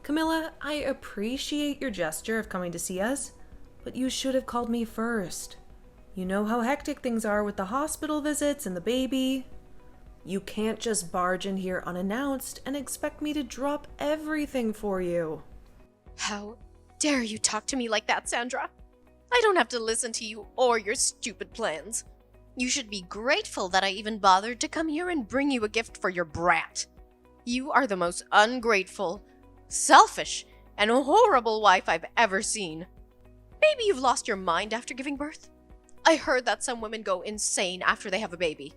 Camilla, I appreciate your gesture of coming to see us, but you should have called me first. You know how hectic things are with the hospital visits and the baby. You can't just barge in here unannounced and expect me to drop everything for you. How dare you talk to me like that, Sandra? I don't have to listen to you or your stupid plans. You should be grateful that I even bothered to come here and bring you a gift for your brat. You are the most ungrateful, selfish, and horrible wife I've ever seen. Maybe you've lost your mind after giving birth? I heard that some women go insane after they have a baby.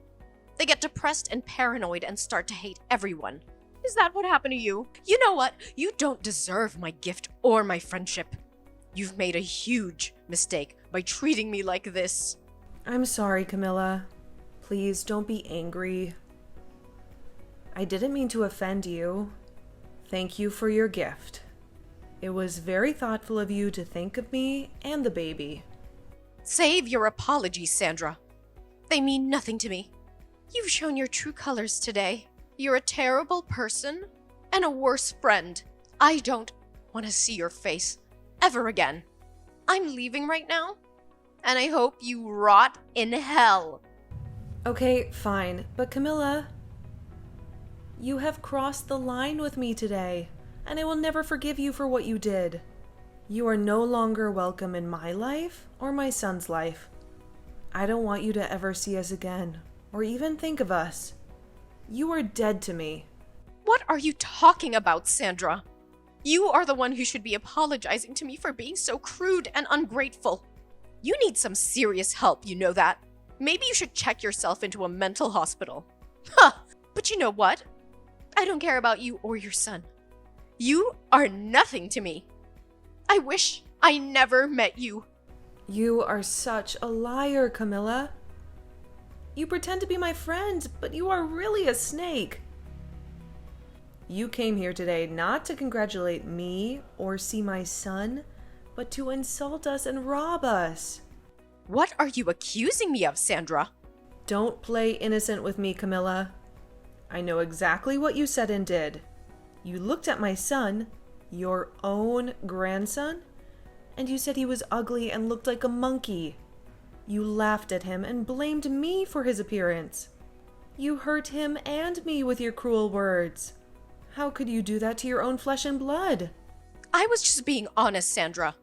They get depressed and paranoid and start to hate everyone. Is that what happened to you? You know what? You don't deserve my gift or my friendship. You've made a huge mistake by treating me like this. I'm sorry, Camilla. Please don't be angry. I didn't mean to offend you. Thank you for your gift. It was very thoughtful of you to think of me and the baby. Save your apologies, Sandra. They mean nothing to me. You've shown your true colors today. You're a terrible person and a worse friend. I don't want to see your face ever again. I'm leaving right now, and I hope you rot in hell. Okay, fine. But Camilla, you have crossed the line with me today, and I will never forgive you for what you did. You are no longer welcome in my life or my son's life. I don't want you to ever see us again, or even think of us. You are dead to me. What are you talking about, Sandra? You are the one who should be apologizing to me for being so crude and ungrateful. You need some serious help, you know that. Maybe you should check yourself into a mental hospital. Huh, but you know what? I don't care about you or your son. You are nothing to me. I wish I never met you. You are such a liar, Camilla. You pretend to be my friend, but you are really a snake. You came here today not to congratulate me or see my son, but to insult us and rob us. What are you accusing me of, Sandra? Don't play innocent with me, Camilla. I know exactly what you said and did. You looked at my son, your own grandson, and you said he was ugly and looked like a monkey. You laughed at him and blamed me for his appearance. You hurt him and me with your cruel words. How could you do that to your own flesh and blood? I was just being honest, Sandra.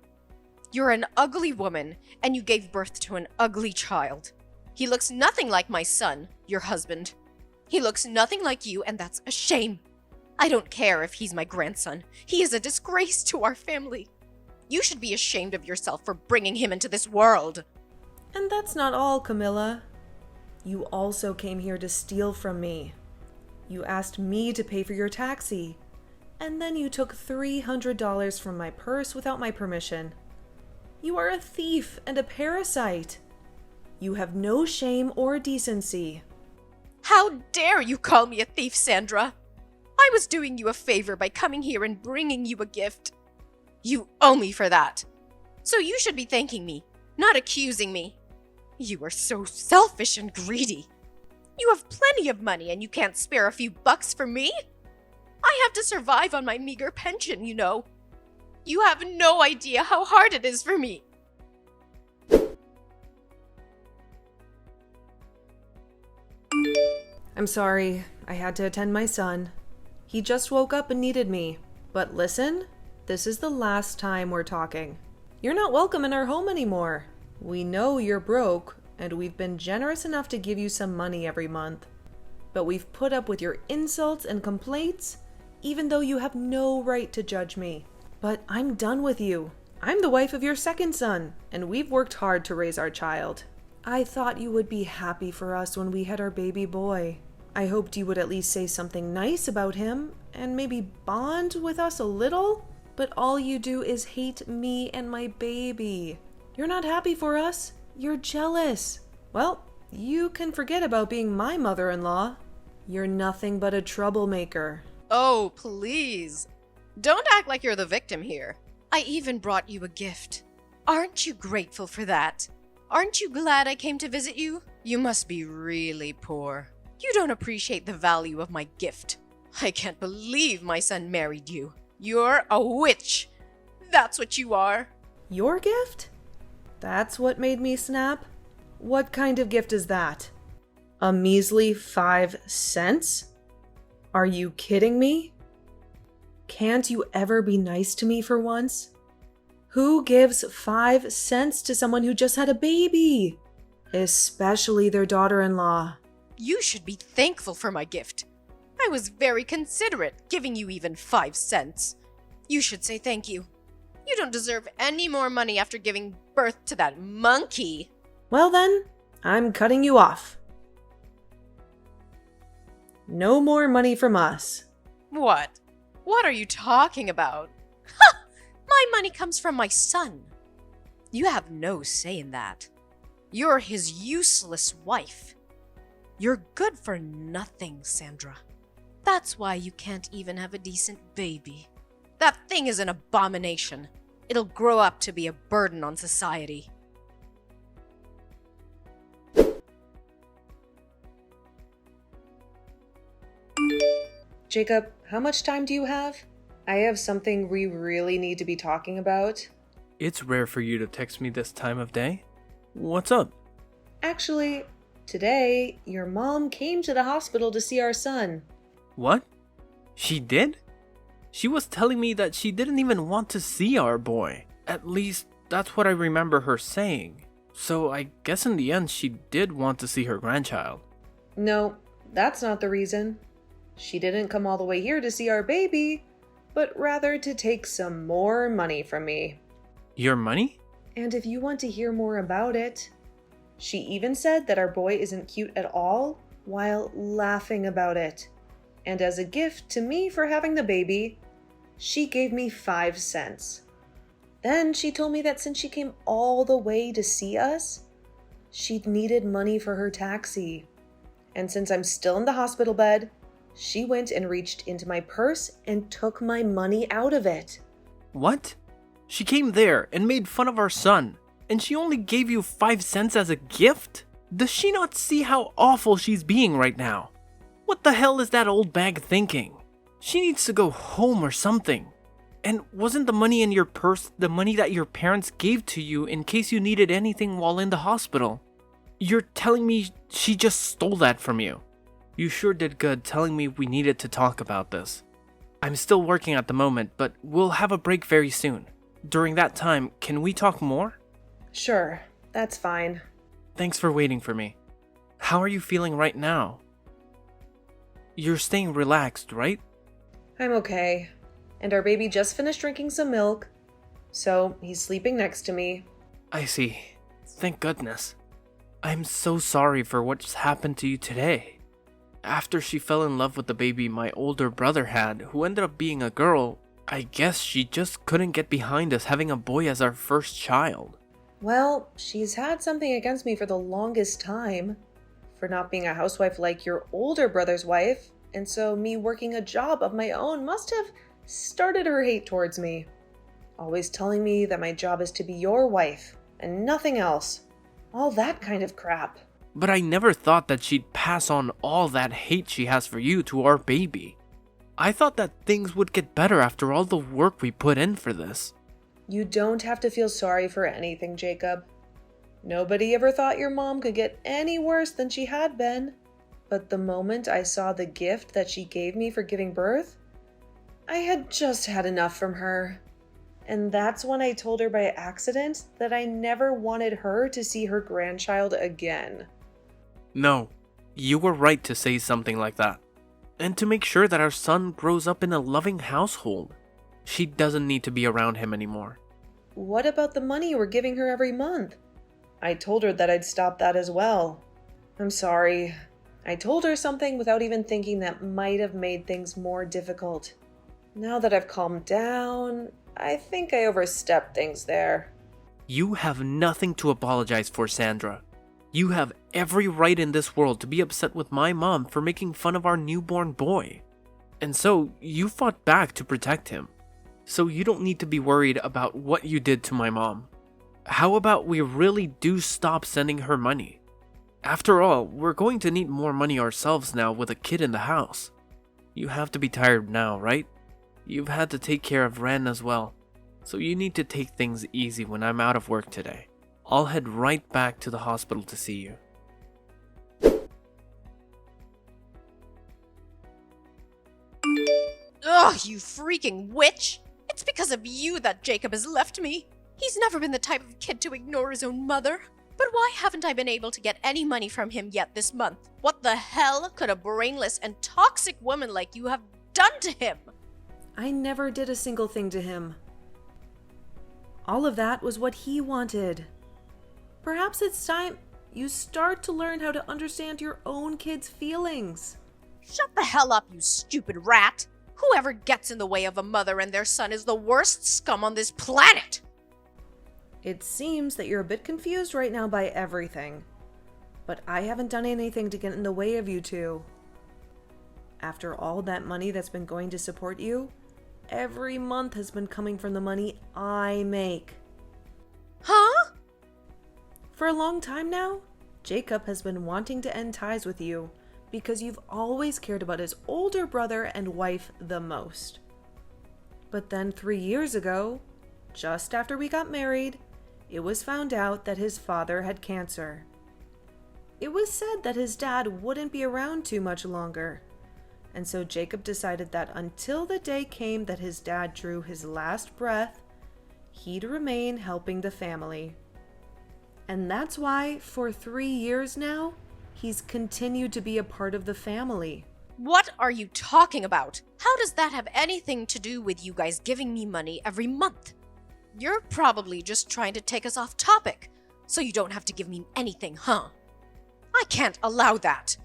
You're an ugly woman, and you gave birth to an ugly child. He looks nothing like my son, your husband. He looks nothing like you, and that's a shame. I don't care if he's my grandson. He is a disgrace to our family. You should be ashamed of yourself for bringing him into this world. And that's not all, Camilla. You also came here to steal from me. You asked me to pay for your taxi, and then you took $300 from my purse without my permission. You are a thief and a parasite. You have no shame or decency. How dare you call me a thief, Sandra? I was doing you a favor by coming here and bringing you a gift. You owe me for that. So you should be thanking me, not accusing me. You are so selfish and greedy. You have plenty of money and you can't spare a few bucks for me? I have to survive on my meager pension, you know. You have no idea how hard it is for me. I'm sorry. I had to attend my son. He just woke up and needed me. But listen, this is the last time we're talking. You're not welcome in our home anymore. We know you're broke, and we've been generous enough to give you some money every month. But we've put up with your insults and complaints, even though you have no right to judge me. But I'm done with you. I'm the wife of your second son, and we've worked hard to raise our child. I thought you would be happy for us when we had our baby boy. I hoped you would at least say something nice about him, and maybe bond with us a little. But all you do is hate me and my baby. You're not happy for us. You're jealous. Well, you can forget about being my mother-in-law. You're nothing but a troublemaker. Oh, please. Don't act like you're the victim here. I even brought you a gift. Aren't you grateful for that? Aren't you glad I came to visit you? You must be really poor. You don't appreciate the value of my gift. I can't believe my son married you. You're a witch. That's what you are. Your gift? That's what made me snap? What kind of gift is that? A measly 5 cents? Are you kidding me? Can't you ever be nice to me for once? Who gives 5 cents to someone who just had a baby? Especially their daughter-in-law. You should be thankful for my gift. I was very considerate, giving you even 5 cents. You should say thank you. You don't deserve any more money after giving birth to that monkey. Well then, I'm cutting you off. No more money from us. What? What are you talking about? Ha! My money comes from my son. You have no say in that. You're his useless wife. You're good for nothing, Sandra. That's why you can't even have a decent baby. That thing is an abomination. It'll grow up to be a burden on society. Jacob, how much time do you have? I have something we really need to be talking about. It's rare for you to text me this time of day. What's up? Actually, today, your mom came to the hospital to see our son. What? She did? She was telling me that she didn't even want to see our boy. At least, that's what I remember her saying. So I guess in the end she did want to see her grandchild. No, that's not the reason. She didn't come all the way here to see our baby, but rather to take some more money from me. Your money? And if you want to hear more about it, she even said that our boy isn't cute at all while laughing about it. And as a gift to me for having the baby, she gave me 5 cents. Then she told me that since she came all the way to see us, she'd needed money for her taxi. And since I'm still in the hospital bed, she went and reached into my purse and took my money out of it. What? She came there and made fun of our son, and she only gave you 5 cents as a gift? Does she not see how awful she's being right now? What the hell is that old bag thinking? She needs to go home or something. And wasn't the money in your purse the money that your parents gave to you in case you needed anything while in the hospital? You're telling me she just stole that from you? You sure did good telling me we needed to talk about this. I'm still working at the moment, but we'll have a break very soon. During that time, can we talk more? Sure, that's fine. Thanks for waiting for me. How are you feeling right now? You're staying relaxed, right? I'm okay. And our baby just finished drinking some milk, so he's sleeping next to me. I see. Thank goodness. I'm so sorry for what's happened to you today. After she fell in love with the baby my older brother had, who ended up being a girl, I guess she just couldn't get behind us having a boy as our first child. Well, she's had something against me for the longest time. For not being a housewife like your older brother's wife, and so me working a job of my own must have started her hate towards me. Always telling me that my job is to be your wife, and nothing else. All that kind of crap. But I never thought that she'd pass on all that hate she has for you to our baby. I thought that things would get better after all the work we put in for this. You don't have to feel sorry for anything, Jacob. Nobody ever thought your mom could get any worse than she had been. But the moment I saw the gift that she gave me for giving birth, I had just had enough from her. And that's when I told her by accident that I never wanted her to see her grandchild again. No, you were right to say something like that. And to make sure that our son grows up in a loving household. She doesn't need to be around him anymore. What about the money you were giving her every month? I told her that I'd stop that as well. I'm sorry. I told her something without even thinking that might have made things more difficult. Now that I've calmed down, I think I overstepped things there. You have nothing to apologize for, Sandra. You have every right in this world to be upset with my mom for making fun of our newborn boy. And so, you fought back to protect him. So you don't need to be worried about what you did to my mom. How about we really do stop sending her money? After all, we're going to need more money ourselves now with a kid in the house. You have to be tired now, right? You've had to take care of Ren as well, so you need to take things easy when I'm out of work today. I'll head right back to the hospital to see you. Ugh, you freaking witch! It's because of you that Jacob has left me. He's never been the type of kid to ignore his own mother. But why haven't I been able to get any money from him yet this month? What the hell could a brainless and toxic woman like you have done to him? I never did a single thing to him. All of that was what he wanted. Perhaps it's time you start to learn how to understand your own kids' feelings. Shut the hell up, you stupid rat! Whoever gets in the way of a mother and their son is the worst scum on this planet! It seems that you're a bit confused right now by everything. But I haven't done anything to get in the way of you two. After all that money that's been going to support you, every month has been coming from the money I make. Huh? For a long time now, Jacob has been wanting to end ties with you because you've always cared about his older brother and wife the most. But then 3 years ago, just after we got married, it was found out that his father had cancer. It was said that his dad wouldn't be around too much longer, and so Jacob decided that until the day came that his dad drew his last breath, he'd remain helping the family. And that's why, for 3 years now, he's continued to be a part of the family. What are you talking about? How does that have anything to do with you guys giving me money every month? You're probably just trying to take us off topic, so you don't have to give me anything, huh? I can't allow that.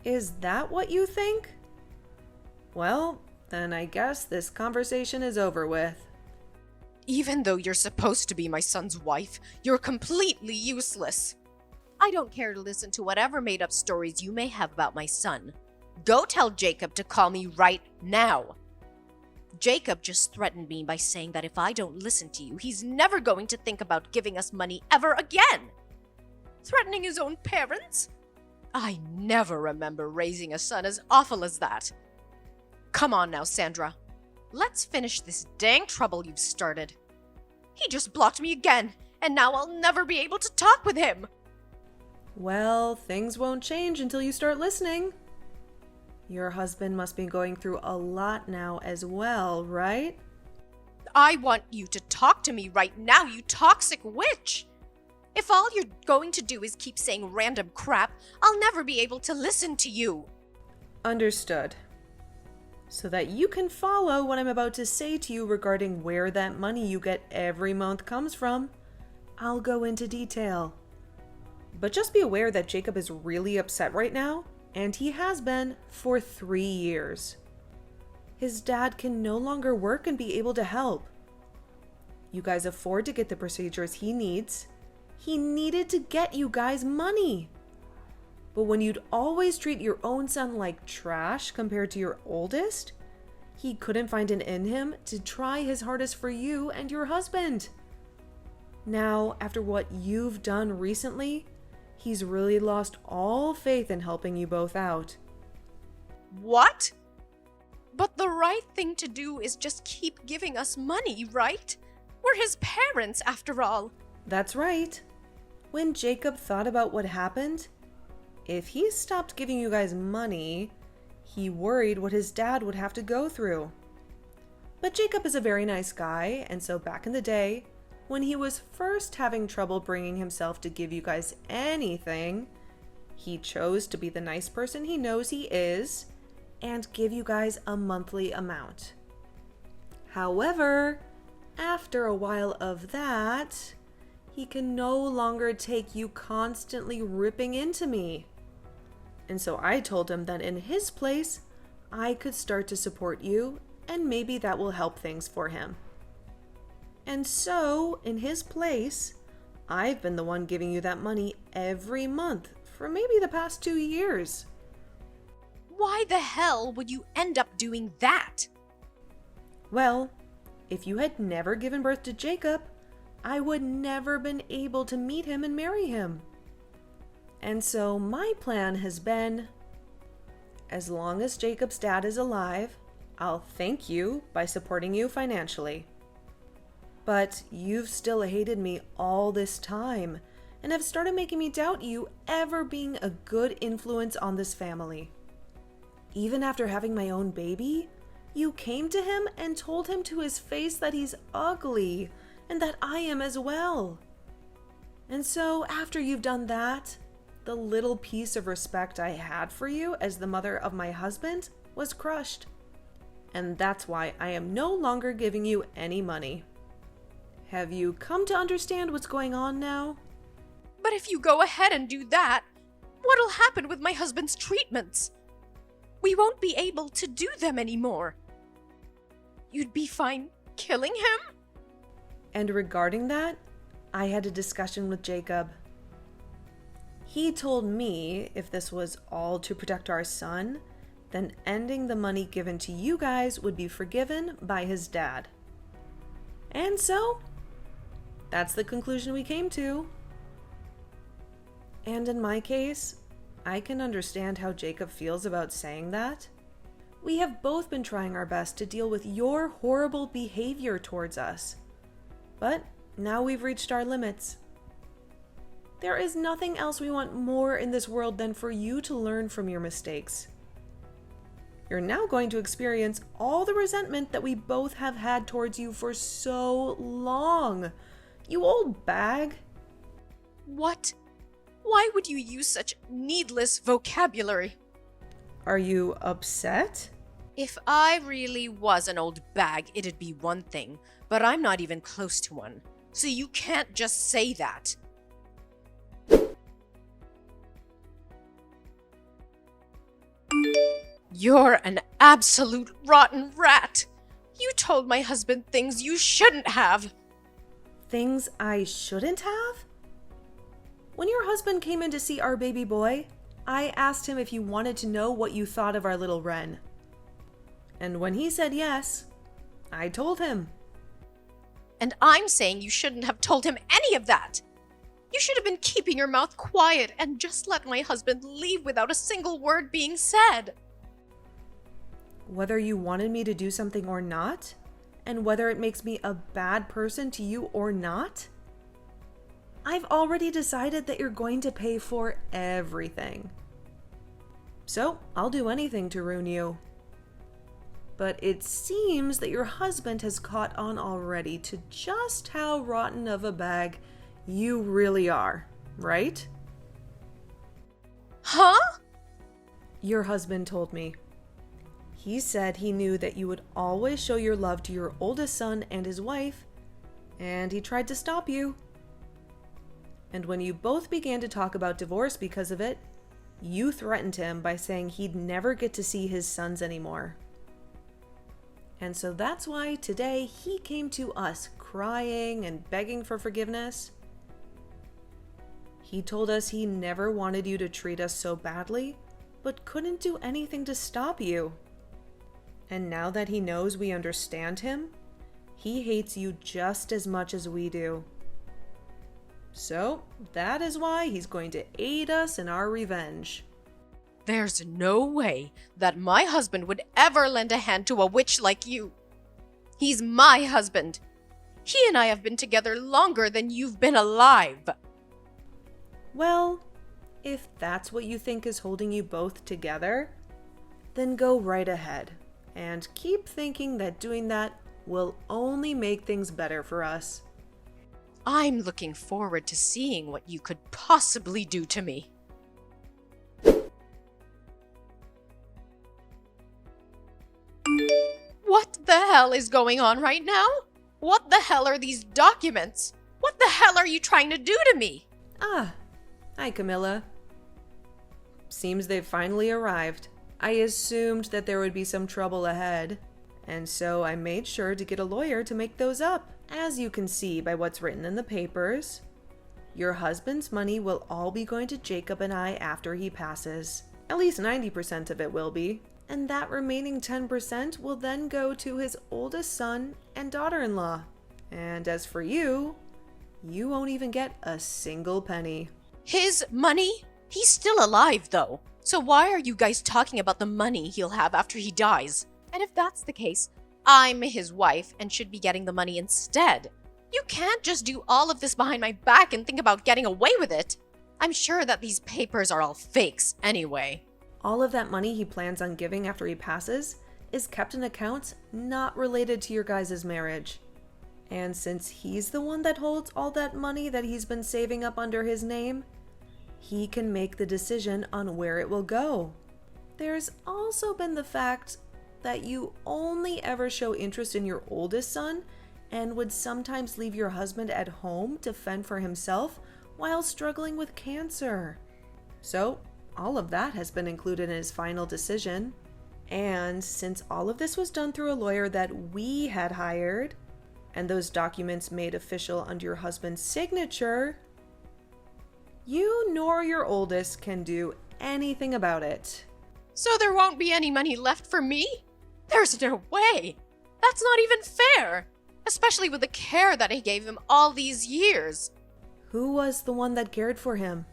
Is that what you think? Well, then I guess this conversation is over with. Even though you're supposed to be my son's wife, you're completely useless. I don't care to listen to whatever made-up stories you may have about my son. Go tell Jacob to call me right now. Jacob just threatened me by saying that if I don't listen to you, he's never going to think about giving us money ever again. Threatening his own parents? I never remember raising a son as awful as that. Come on now, Sandra. Let's finish this dang trouble you've started. He just blocked me again, and now I'll never be able to talk with him. Well, things won't change until you start listening. Your husband must be going through a lot now as well, right? I want you to talk to me right now, you toxic witch! If all you're going to do is keep saying random crap, I'll never be able to listen to you. Understood. So that you can follow what I'm about to say to you regarding where that money you get every month comes from, I'll go into detail. But just be aware that Jacob is really upset right now, and he has been for 3 years. His dad can no longer work and be able to help. You guys afford to get the procedures he needs. He needed to get you guys money. But when you'd always treat your own son like trash compared to your oldest, he couldn't find it in him to try his hardest for you and your husband. Now, after what you've done recently, he's really lost all faith in helping you both out. What? But the right thing to do is just keep giving us money, right? We're his parents, after all. That's right. When Jacob thought about what happened, if he stopped giving you guys money, he worried what his dad would have to go through. But Jacob is a very nice guy, and so back in the day, when he was first having trouble bringing himself to give you guys anything, he chose to be the nice person he knows he is and give you guys a monthly amount. However, after a while of that, he can no longer take you constantly ripping into me. And so I told him that in his place, I could start to support you, and maybe that will help things for him. And so, in his place, I've been the one giving you that money every month for maybe the past 2 years. Why the hell would you end up doing that? Well, if you had never given birth to Jacob, I would never been able to meet him and marry him. And so my plan has been, as long as Jacob's dad is alive, I'll thank you by supporting you financially. But you've still hated me all this time and have started making me doubt you ever being a good influence on this family. Even after having my own baby, you came to him and told him to his face that he's ugly and that I am as well. And so after you've done that, the little piece of respect I had for you as the mother of my husband was crushed. And that's why I am no longer giving you any money. Have you come to understand what's going on now? But if you go ahead and do that, what'll happen with my husband's treatments? We won't be able to do them anymore. You'd be fine killing him? And regarding that, I had a discussion with Jacob. He told me if this was all to protect our son, then ending the money given to you guys would be forgiven by his dad. And so, that's the conclusion we came to. And in my case, I can understand how Jacob feels about saying that. We have both been trying our best to deal with your horrible behavior towards us. But now we've reached our limits. There is nothing else we want more in this world than for you to learn from your mistakes. You're now going to experience all the resentment that we both have had towards you for so long. You old bag. What? Why would you use such needless vocabulary? Are you upset? If I really was an old bag, it'd be one thing, but I'm not even close to one. So you can't just say that. You're an absolute rotten rat. You told my husband things you shouldn't have. Things I shouldn't have? When your husband came in to see our baby boy, I asked him if you wanted to know what you thought of our little Wren. And when he said yes, I told him. And I'm saying you shouldn't have told him any of that. You should have been keeping your mouth quiet and just let my husband leave without a single word being said. Whether you wanted me to do something or not, and whether it makes me a bad person to you or not, I've already decided that you're going to pay for everything. So I'll do anything to ruin you. But it seems that your husband has caught on already to just how rotten of a bag you really are, right? Huh? Your husband told me. He said he knew that you would always show your love to your oldest son and his wife, and he tried to stop you. And when you both began to talk about divorce because of it, you threatened him by saying he'd never get to see his sons anymore. And so that's why today he came to us crying and begging for forgiveness. He told us he never wanted you to treat us so badly, but couldn't do anything to stop you. And now that he knows we understand him, he hates you just as much as we do. So that is why he's going to aid us in our revenge. There's no way that my husband would ever lend a hand to a witch like you. He's my husband. He and I have been together longer than you've been alive. Well, if that's what you think is holding you both together, then go right ahead and keep thinking that doing that will only make things better for us. I'm looking forward to seeing what you could possibly do to me. What the hell is going on right now? What the hell are these documents? What the hell are you trying to do to me? Ah, hi Camilla. Seems they've finally arrived. I assumed that there would be some trouble ahead, and so I made sure to get a lawyer to make those up. As you can see by what's written in the papers, your husband's money will all be going to Jacob and I after he passes. At least 90% of it will be. And that remaining 10% will then go to his oldest son and daughter-in-law. And as for you, you won't even get a single penny. His money? He's still alive, though. So why are you guys talking about the money he'll have after he dies? And if that's the case, I'm his wife and should be getting the money instead. You can't just do all of this behind my back and think about getting away with it. I'm sure that these papers are all fakes anyway. All of that money he plans on giving after he passes is kept in accounts not related to your guys' marriage. And since he's the one that holds all that money that he's been saving up under his name, he can make the decision on where it will go. There's also been the fact that you only ever show interest in your oldest son and would sometimes leave your husband at home to fend for himself while struggling with cancer. So, all of that has been included in his final decision. And since all of this was done through a lawyer that we had hired, and those documents made official under your husband's signature, you nor your oldest can do anything about it. So there won't be any money left for me? There's no way. That's not even fair. Especially with the care that I gave him all these years. Who was the one that cared for him?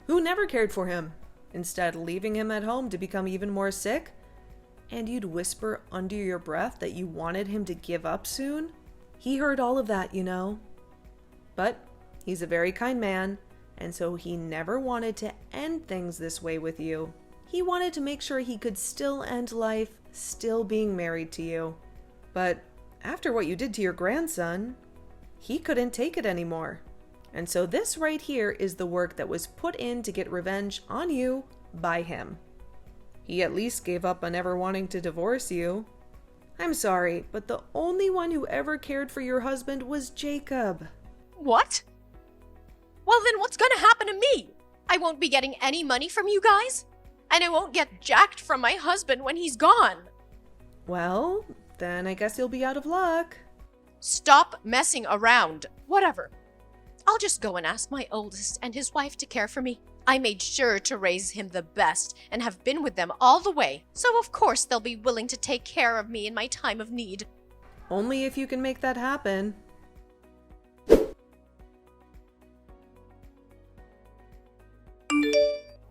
Who never cared for him? Instead, leaving him at home to become even more sick? And you'd whisper under your breath that you wanted him to give up soon? He heard all of that, you know. But he's a very kind man, and so he never wanted to end things this way with you. He wanted to make sure he could still end life still being married to you. But after what you did to your grandson, he couldn't take it anymore. And so this right here is the work that was put in to get revenge on you by him. He at least gave up on ever wanting to divorce you. I'm sorry, but the only one who ever cared for your husband was Jacob. What? Well, then what's gonna happen to me? I won't be getting any money from you guys? And I won't get jacked from my husband when he's gone. Well, then I guess you'll be out of luck. Stop messing around. Whatever. I'll just go and ask my oldest and his wife to care for me. I made sure to raise him the best and have been with them all the way, so of course they'll be willing to take care of me in my time of need. Only if you can make that happen.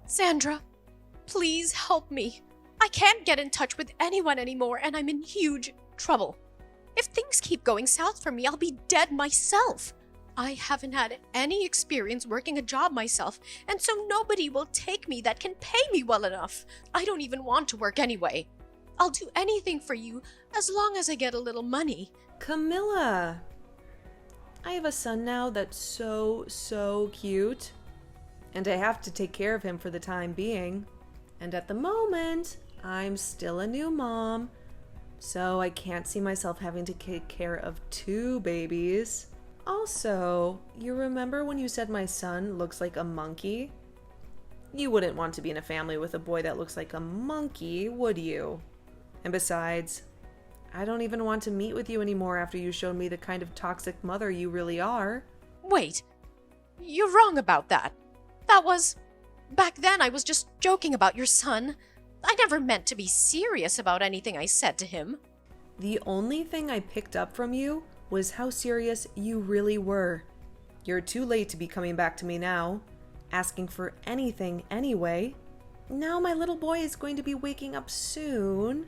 Sandra, please help me. I can't get in touch with anyone anymore and I'm in huge trouble. If things keep going south for me, I'll be dead myself. I haven't had any experience working a job myself, and so nobody will take me that can pay me well enough. I don't even want to work anyway. I'll do anything for you as long as I get a little money. Camilla! I have a son now that's so cute. And I have to take care of him for the time being. And at the moment, I'm still a new mom. So I can't see myself having to take care of 2 babies. Also, you remember when you said my son looks like a monkey? You wouldn't want to be in a family with a boy that looks like a monkey, would you? And besides, I don't even want to meet with you anymore after you showed me the kind of toxic mother you really are. Wait, you're wrong about that. Back then I was just joking about your son. I never meant to be serious about anything I said to him. The only thing I picked up from you was how serious you really were. You're too late to be coming back to me now, asking for anything anyway. Now my little boy is going to be waking up soon.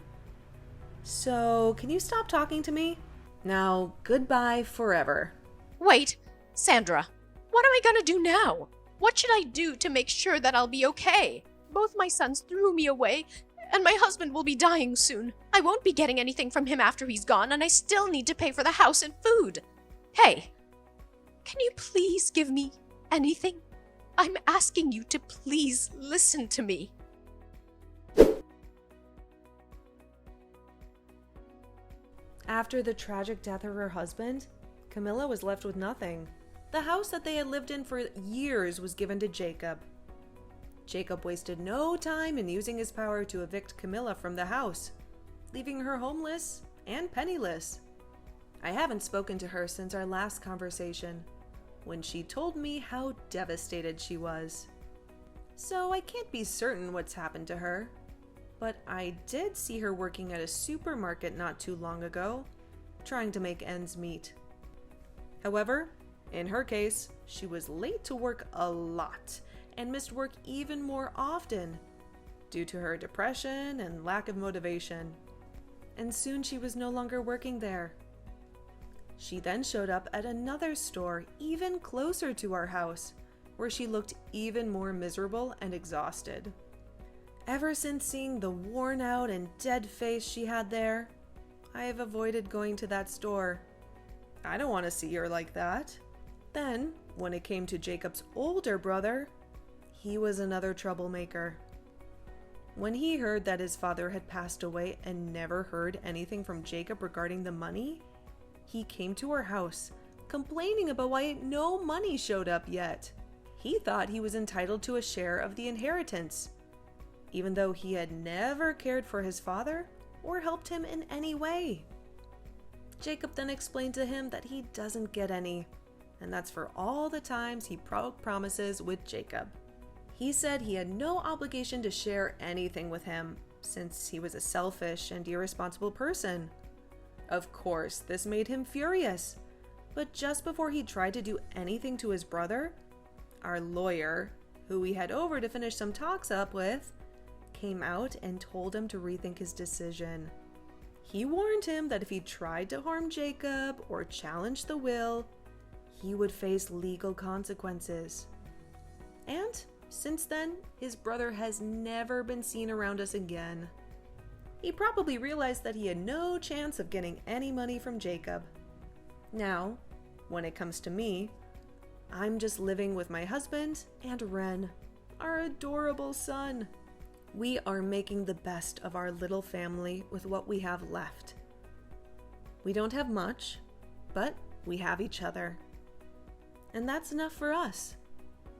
So, can you stop talking to me? Now, goodbye forever. Wait, Sandra, what am I gonna do now? What should I do to make sure that I'll be okay? Both my sons threw me away, and my husband will be dying soon. I won't be getting anything from him after he's gone, and I still need to pay for the house and food. Hey, can you please give me anything? I'm asking you to please listen to me. After the tragic death of her husband, Camilla was left with nothing. The house that they had lived in for years was given to Jacob. Jacob wasted no time in using his power to evict Camilla from the house, leaving her homeless and penniless. I haven't spoken to her since our last conversation, when she told me how devastated she was. So I can't be certain what's happened to her, but I did see her working at a supermarket not too long ago, trying to make ends meet. However, in her case, she was late to work a lot and missed work even more often due to her depression and lack of motivation. and soon she was no longer working there. She then showed up at another store even closer to our house, where she looked even more miserable and exhausted. Ever since seeing the worn out and dead face she had there, I have avoided going to that store. I don't want to see her like that. Then, when it came to Jacob's older brother, he was another troublemaker. When he heard that his father had passed away and never heard anything from Jacob regarding the money, he came to our house, complaining about why no money showed up yet. He thought he was entitled to a share of the inheritance, even though he had never cared for his father or helped him in any way. Jacob then explained to him that he doesn't get any, and that's for all the times he broke promises with Jacob. He said he had no obligation to share anything with him, since he was a selfish and irresponsible person. Of course, this made him furious, but just before he tried to do anything to his brother, our lawyer, who we had over to finish some talks up with, came out and told him to rethink his decision. He warned him that if he tried to harm Jacob or challenge the will, he would face legal consequences. And since then, his brother has never been seen around us again. He probably realized that he had no chance of getting any money from Jacob. Now, when it comes to me, I'm just living with my husband and Ren, our adorable son. We are making the best of our little family with what we have left. We don't have much, but we have each other. And that's enough for us.